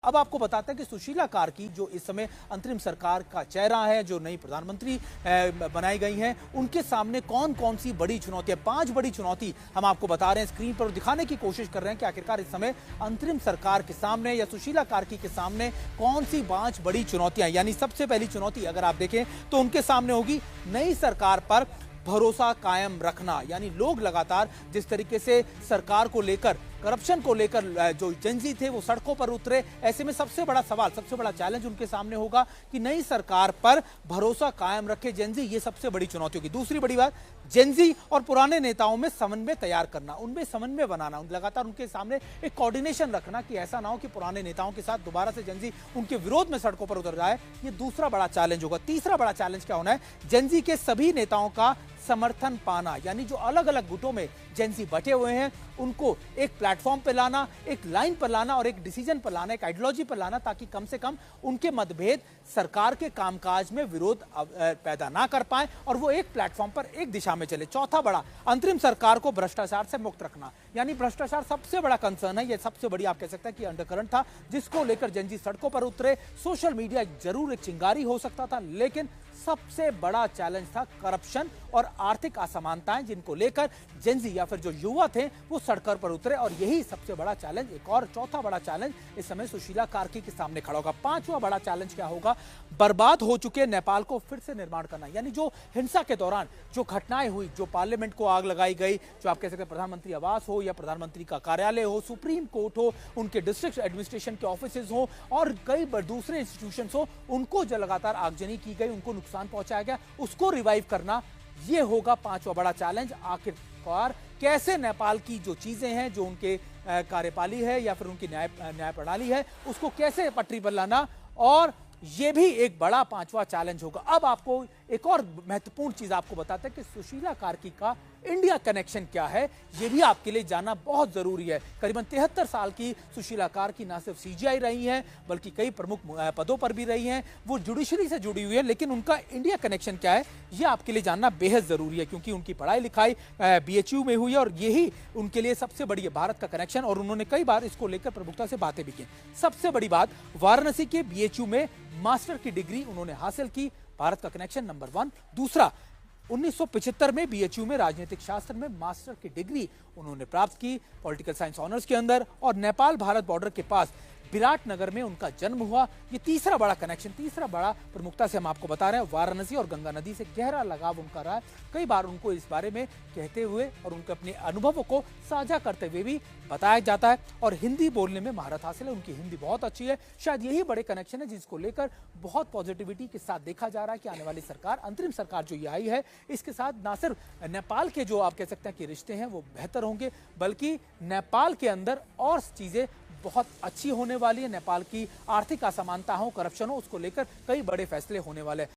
अब आपको बताते हैं कि सुशीला कार्की जो इस समय अंतरिम सरकार का चेहरा है, जो नई प्रधानमंत्री बनाई गई हैं, उनके सामने कौन कौन सी बड़ी चुनौतियां, 5 बड़ी चुनौती हम आपको बता रहे हैं, स्क्रीन पर दिखाने की कोशिश कर रहे हैं कि आखिरकार इस समय अंतरिम सरकार के सामने या सुशीला कार्की के सामने कौन सी 5 बड़ी चुनौतियां। यानी सबसे पहली चुनौती अगर आप देखें तो उनके सामने होगी नई सरकार पर भरोसा कायम रखना। यानी लोग लगातार जिस तरीके से सरकार को लेकर, करप्शन को लेकर जो जेंजी थे वो सड़कों पर उतरे, ऐसे में सबसे बड़ा सवाल, सबसे बड़ा चैलेंज उनके सामने होगा कि नई सरकार पर भरोसा कायम रखे जेंजी। ये सबसे बड़ी चुनौती होगी। दूसरी बड़ी बात, जेंजी और पुराने नेताओं में समन्वय तैयार करना, उनमें समन्वय बनाना, लगातार उनके सामने एक कोऑर्डिनेशन रखना कि ऐसा ना हो कि पुराने नेताओं के साथ दोबारा से जेंजी उनके विरोध में सड़कों पर उतर जाए। ये दूसरा बड़ा चैलेंज होगा। तीसरा बड़ा चैलेंज क्या होना है, जेंजी के सभी नेताओं का समर्थन पाना। यानी जो अलग अलग गुटों में जेंजी बटे हुए हैं उनको एक प्लेटफॉर्म पर लाना, एक लाइन पर लाना और एक डिसीजन पर लाना, एक आइडियोलॉजी पर लाना, ताकि कम से कम उनके मतभेद सरकार के कामकाज में विरोध पैदा ना कर पाए और वो एक प्लेटफॉर्म पर एक दिशा में चले। चौथा बड़ा, अंतरिम सरकार को भ्रष्टाचार से मुक्त रखना। यानी भ्रष्टाचार सबसे बड़ा कंसर्न है, ये सबसे बड़ी आप कह सकते हैं कि अंडरकरंट था जिसको लेकर जेंजी सड़कों पर उतरे। सोशल मीडिया जरूर एक चिंगारी हो सकता था, लेकिन सबसे बड़ा चैलेंज था करप्शन और आर्थिक असमानताएं, जिनको लेकर जेंजी या फिर जो युवा थे वो सड़कों पर उतरे। और यही सबसे बड़ा चैलेंज, एक और चौथा बड़ा चैलेंज इस समय सुशीला कार्की के सामने खड़ा होगा। पांचवा बड़ा चैलेंज क्या होगा, बर्बाद हो चुके नेपाल को फिर से निर्माण करना। यानी जो हिंसा के दौरान जो घटनाएं हुई, जो पार्लियामेंट को आग लगाई गई, जो आप कह सकते हैं प्रधानमंत्री आवास हो या प्रधानमंत्री का कार्यालय हो, सुप्रीम कोर्ट हो, उनके डिस्ट्रिक्ट एडमिनिस्ट्रेशन के ऑफिसेज हो और कई दूसरे इंस्टीट्यूशंस हो, उनको जो लगातार आगजनी की गई, उनको नुकसान पहुंचाया गया, उसको रिवाइव करना, ये होगा पांचवा बड़ा चैलेंज। आखिरकार कैसे नेपाल की जो चीजें हैं, जो उनके कार्यपाली है या फिर उनकी न्याय प्रणाली है, उसको कैसे पटरी पर लाना, और ये भी एक बड़ा पांचवा चैलेंज होगा। अब आपको एक और महत्वपूर्ण चीज आपको बताते हैं कि सुशीला कार्की का इंडिया कनेक्शन क्या है, ये भी आपके लिए जानना बहुत जरूरी है। करीबन 73 साल की सुशीला कार्की ना सिर्फ सीजीआई रही हैं, बल्कि कई प्रमुख पदों पर भी रही हैं, वो जुडिशरी से जुड़ी हुई है। लेकिन उनका इंडिया कनेक्शन क्या है, ये आपके लिए जानना बेहद जरूरी है, क्योंकि उनकी पढ़ाई लिखाई बीएचयू में हुई है और यही उनके लिए सबसे बड़ी है, भारत का कनेक्शन। और उन्होंने कई बार इसको लेकर प्रमुखता से बातें भी की। सबसे बड़ी बात, वाराणसी के बीएचयू में मास्टर की डिग्री उन्होंने हासिल की, भारत का कनेक्शन नंबर 1। दूसरा, 1975 में बीएचयू में राजनीतिक शास्त्र में मास्टर की डिग्री उन्होंने प्राप्त की, पॉलिटिकल साइंस ऑनर्स के अंदर, और नेपाल भारत बॉर्डर के पास विराटनगर में उनका जन्म हुआ। ये तीसरा बड़ा कनेक्शन, तीसरा बड़ा प्रमुखता से हम आपको बता रहे हैं। वाराणसी और गंगा नदी से गहरा लगाव उनका रहा है। कई बार उनको इस बारे में कहते हुए और उनके अपने अनुभवों को साझा करते हुए भी बताया जाता है। और हिंदी बोलने में महारत हासिल है, उनकी हिंदी बहुत अच्छी है। शायद यही बड़े कनेक्शन है जिसको लेकर बहुत पॉजिटिविटी के साथ देखा जा रहा है कि आने वाली सरकार, अंतरिम सरकार जो ये आई है, इसके साथ ना सिर्फ नेपाल के जो आप कह सकते हैं कि रिश्ते हैं वो बेहतर होंगे, बल्कि नेपाल के अंदर और चीजें बहुत अच्छी होने वाली है। नेपाल की आर्थिक असमानता हो, करप्शन हो, उसको लेकर कई बड़े फैसले होने वाले हैं।